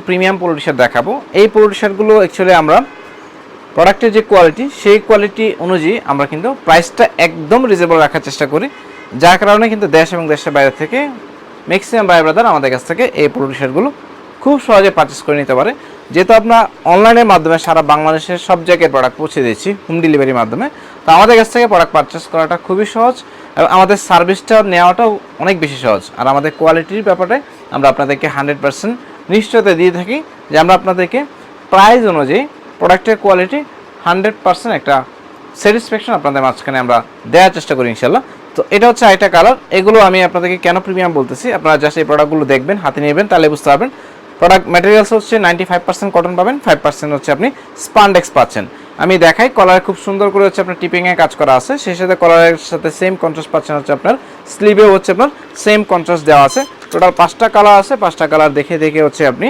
Premium polo T shirt দেখাবো। এই polo T শার্টগুলো অ্যাকচুয়ালি আমরা প্রোডাক্টের যে কোয়ালিটি সেই কোয়ালিটি অনুযায়ী আমরা কিন্তু প্রাইসটা একদম রিজনেবল রাখার চেষ্টা করি, যার কারণে কিন্তু দেশ এবং দেশের বাইরে থেকে ম্যাক্সিমাম ভাই ব্রাদার আমাদের কাছ থেকে এই পোলো টি শার্টগুলো খুব সহজে পারচেস করে নিতে পারে। যেহেতু আমরা অনলাইনের মাধ্যমে সারা বাংলাদেশের সব জায়গায় প্রোডাক্ট পৌঁছে দিচ্ছি হোম ডেলিভারির মাধ্যমে, তো আমাদের কাছ থেকে প্রোডাক্ট পারচেস করাটা খুবই সহজ এবং আমাদের সার্ভিসটা নেওয়াটাও অনেক বেশি সহজ। আর আমাদের কোয়ালিটির ব্যাপারে আমরা আপনাদেরকে 100% নিশ্চয়তা দিয়ে থাকি যে আমরা আপনাদেরকে প্রাইস অনুযায়ী প্রোডাক্টের কোয়ালিটি 100% একটা স্যাটিসফ্যাকশন আপনাদের মাঝখানে আমরা দেওয়ার চেষ্টা করি ইনশাল্লাহ। তো এটা হচ্ছে আরেকটা কালার। এগুলো আমি আপনাদেরকে কেন প্রিমিয়াম বলতেছি, আপনারা জাস্ট এই প্রোডাক্টগুলো দেখবেন, হাতে নেবেন, তাহলে বুঝতে পারবেন। প্রোডাক্ট ম্যাটেরিয়ালস হচ্ছে 95% কটন পাবেন, 5% হচ্ছে আপনি স্পান্ডেক্স পাচ্ছেন। আমি দেখাই, কলারে খুব সুন্দর করে হচ্ছে আপনার টিপিংয়ে কাজ করা আছে, সেই সাথে কলারের সাথে সেম কন্ট্রাস্ট পাচ্ছেন হচ্ছে আপনার স্লিভেও হচ্ছে আপনার সেম কন্ট্রাস্ট দেওয়া আছে। টোটাল 5টা কালার আছে, 5টা কালার দেখে দেখে হচ্ছে আপনি